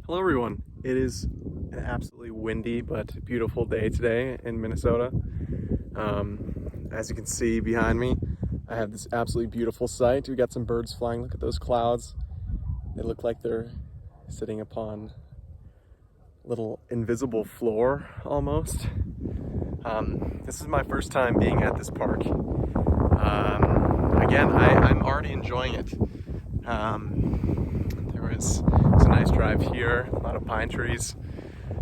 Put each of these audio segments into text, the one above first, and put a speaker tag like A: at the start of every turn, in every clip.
A: Hello everyone. It is an absolutely windy but beautiful day today in Minnesota. As you can see behind me, I have this absolutely beautiful sight. We got some birds flying. Look at those clouds. They look like they're sitting upon a little invisible floor almost. This is my first time being at this park. Again, I'm already enjoying it. It's a nice drive here, a lot of pine trees,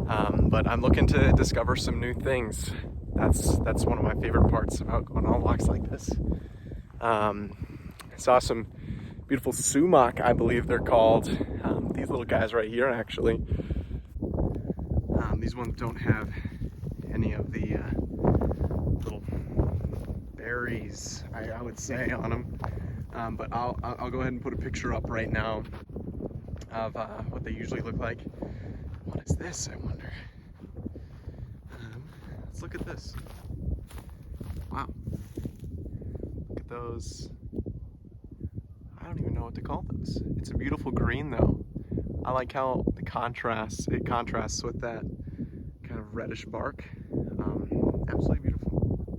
A: but I'm looking to discover some new things. That's one of my favorite parts about going on walks like this. I saw some beautiful sumac, I believe they're called. These little guys right here, actually. These ones don't have any of the little berries, I would say, on them. But I'll go ahead and put a picture up right now of what they usually look like. What is this, I wonder? Let's look at this. Wow. Look at those. I don't even know what to call those. It's a beautiful green though. I like how it contrasts with that kind of reddish bark. Absolutely beautiful.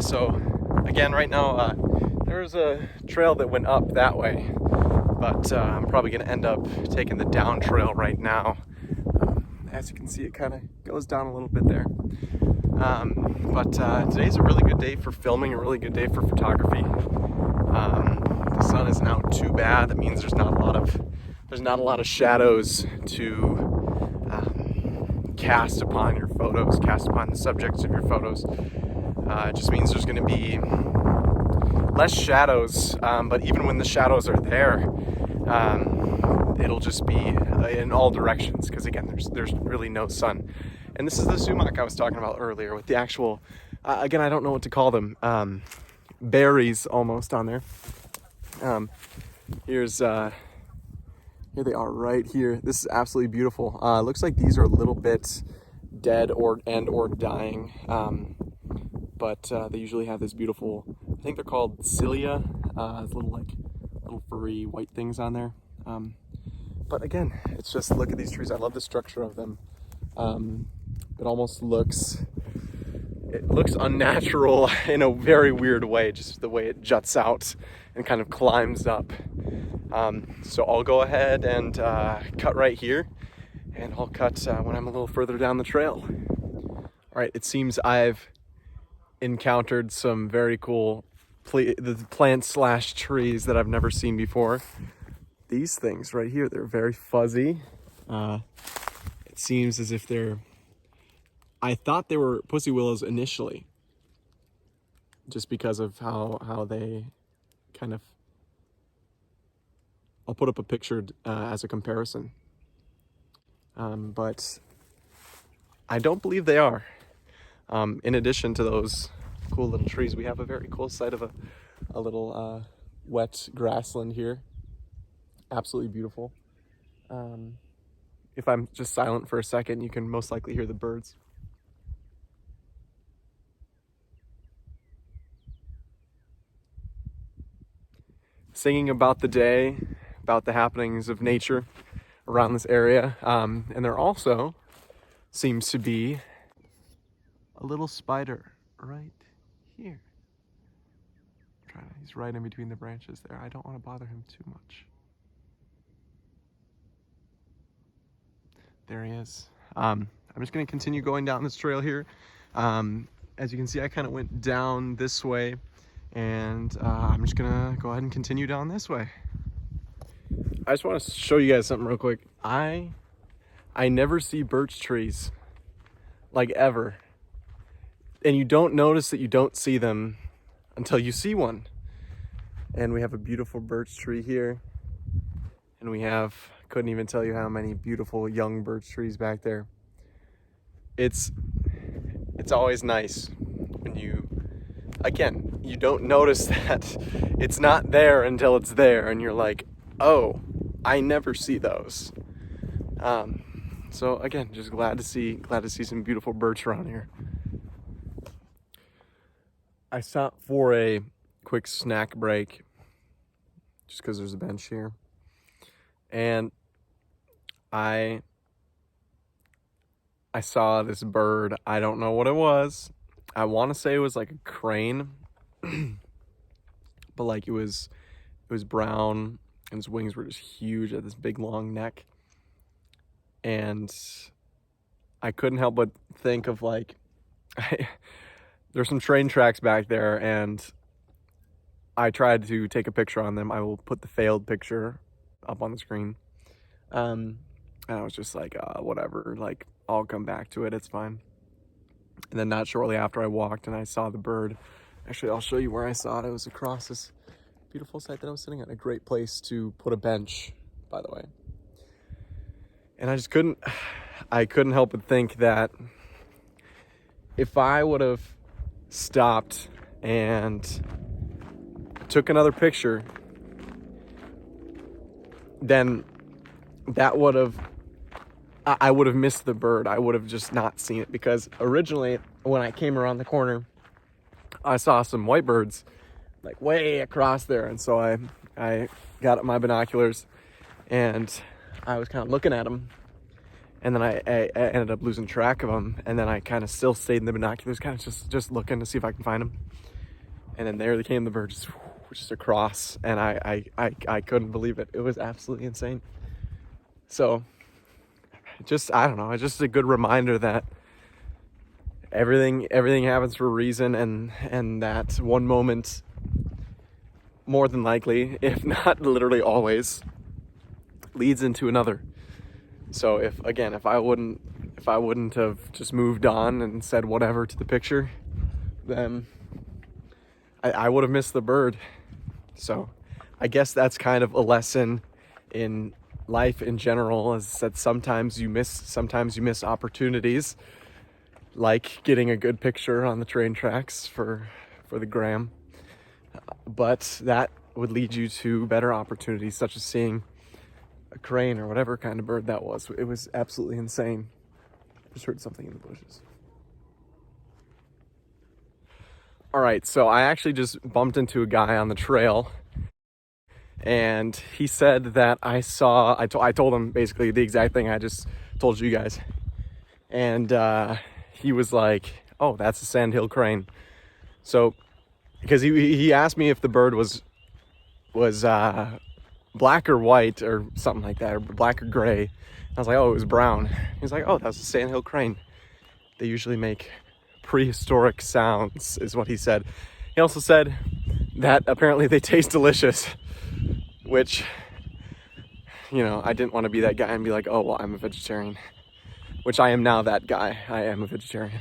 A: So again, right now, there's a trail that went up that way, but I'm probably gonna end up taking the down trail right now. As you can see, it kind of goes down a little bit there. But today's a really good day for filming, a really good day for photography. The sun isn't out too bad. That means there's not a lot of shadows to cast upon your photos, cast upon the subjects of your photos. It just means there's going to be less shadows, but even when the shadows are there, it'll just be in all directions, because again, there's really no sun. And this is the sumac I was talking about earlier with the actual, again, I don't know what to call them, berries almost on there. Here they are right here. This is absolutely beautiful. Looks like these are a little bit dead or dying, but they usually have this beautiful, I think they're called cilia, little furry white things on there. But again, it's just, look at these trees. I love the structure of them. It almost looks unnatural in a very weird way, just the way it juts out and kind of climbs up. So I'll go ahead and cut right here, and I'll cut when I'm a little further down the trail. All right, it seems I've encountered some very cool plants/trees that I've never seen before. These things right here, they're very fuzzy. It seems as if I thought they were pussy willows initially, just because of how they kind of, I'll put up a picture as a comparison. But I don't believe they are. In addition to those cool little trees, we have a very cool sight of a little wet grassland here. Absolutely beautiful. If I'm just silent for a second, you can most likely hear the birds. Singing about the day, about the happenings of nature around this area. And there also seems to be a little spider right here. He's right in between the branches there. I don't want to bother him too much. There he is. I'm just going to continue going down this trail here. As you can see, I kind of went down this way, and I'm just gonna go ahead and continue down this way. I just want to show you guys something real quick. I never see birch trees, like, ever. And you don't notice that you don't see them until you see one. And we have a beautiful birch tree here. And we have, couldn't even tell you how many beautiful young birch trees back there. It's always nice when you don't notice that it's not there until it's there, and you're like, oh, I never see those. So again, just glad to see some beautiful birch around here. I stopped for a quick snack break just because there's a bench here, and I saw this bird. I don't know what it was. I want to say it was like a crane, but like it was brown and his wings were just huge at this big long neck. And I couldn't help but think of like, there's some train tracks back there, and I tried to take a picture on them. I will put the failed picture up on the screen. And I was just like, whatever, like, I'll come back to it, it's fine. And then not shortly after, I walked and I saw the bird. Actually, I'll show you where I saw it. It was across this beautiful site that I was sitting at. A great place to put a bench, by the way. And I just couldn't help but think that if I would have stopped and took another picture, then that would have, I would have missed the bird. I would have just not seen it, because originally when I came around the corner, I saw some white birds like way across there. And so I got my binoculars and I was kind of looking at them, and then I ended up losing track of them. And then I kind of still stayed in the binoculars, kind of just looking to see if I can find them. And then there they came, the bird just across, and I couldn't believe it. It was absolutely insane. So I don't know, it's just a good reminder that everything happens for a reason, and that one moment, more than likely, if not literally always, leads into another. So if I wouldn't have just moved on and said whatever to the picture, then I would have missed the bird. So I guess that's kind of a lesson in life in general, is that sometimes you miss opportunities, like getting a good picture on the train tracks for the gram, but that would lead you to better opportunities, such as seeing a crane or whatever kind of bird that was. It was absolutely insane. Just heard something in the bushes. All right, so I actually just bumped into a guy on the trail, and he said that I told him basically the exact thing I just told you guys. And he was like, oh, that's a sandhill crane. So, because he asked me if the bird was black or white or something like that, or black or gray. I was like, oh, it was brown. He's like, oh, that's a sandhill crane. They usually make prehistoric sounds, is what he said. He also said that apparently they taste delicious, which, you know, I didn't want to be that guy and be like, oh, well, I'm a vegetarian, which I am now that guy. I am a vegetarian.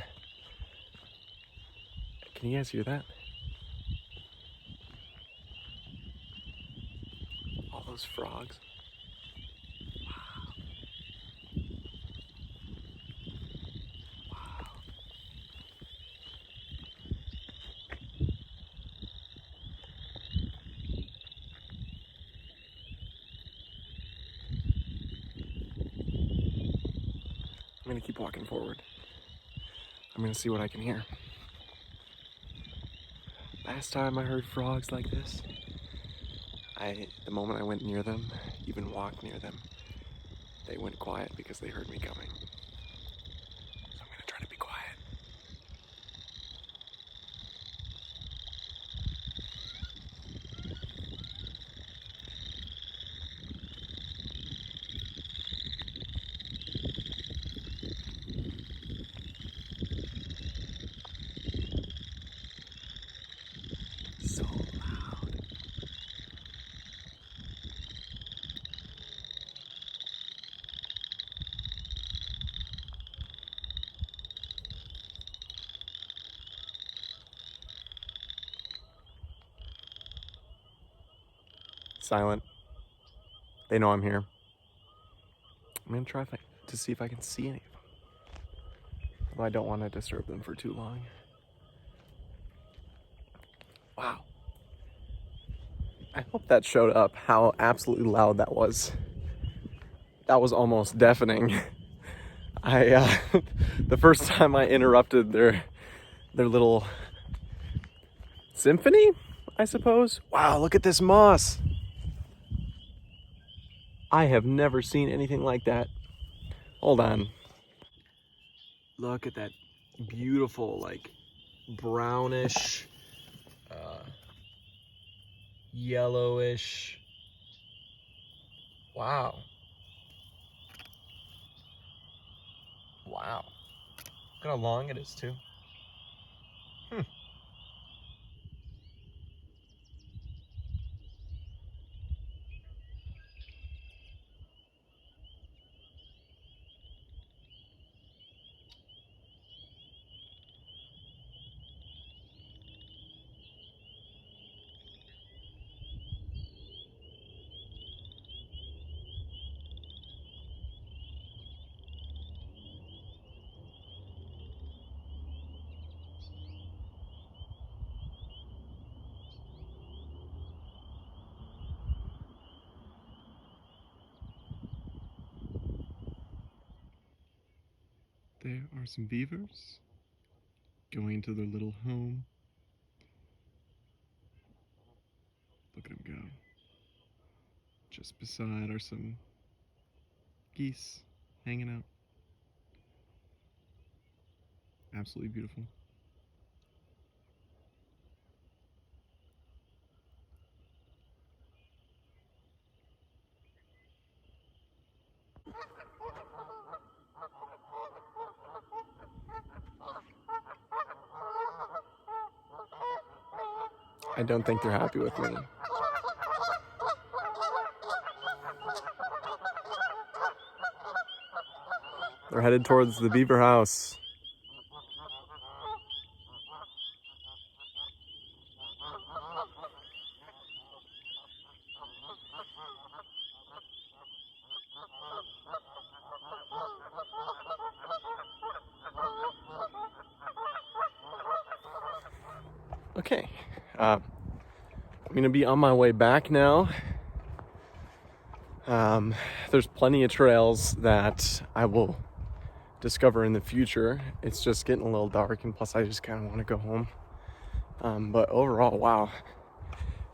A: Can you guys hear that? All those frogs. I'm gonna keep walking forward. I'm gonna see what I can hear. Last time I heard frogs like this, the moment I went near them, even walked near them, they went quiet because they heard me coming. So I'm gonna try to be quiet. So loud. Silent. They know I'm here. I'm gonna try to see if I can see any of them. Although I don't want to disturb them for too long. Wow. I hope that showed up how absolutely loud that was. That was almost deafening. The first time I interrupted their little symphony, I suppose. Wow, look at this moss. I have never seen anything like that. Hold on. Look at that beautiful, like, brownish, yellowish. Wow. Wow. Look how long it is, too. There are some beavers going into their little home. Look at them go. Just beside are some geese hanging out. Absolutely beautiful. I don't think they're happy with me. They're headed towards the beaver house. Okay, I'm gonna be on my way back now. There's plenty of trails that I will discover in the future. It's just getting a little dark, and plus I just kind of want to go home. But overall, wow,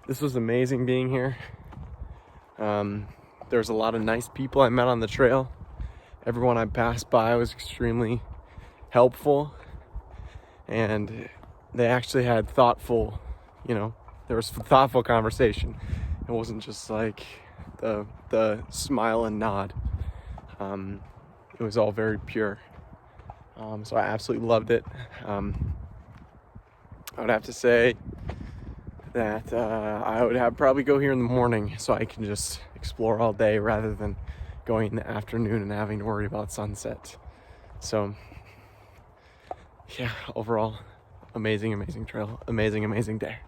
A: this was amazing being here. There's a lot of nice people I met on the trail. Everyone I passed by was extremely helpful, and they actually had thoughtful, there was thoughtful conversation. It wasn't just like the smile and nod. It was all very pure. So I absolutely loved it. I would have to say that I would probably go here in the morning so I can just explore all day rather than going in the afternoon and having to worry about sunset. So yeah, overall, amazing trail, amazing day.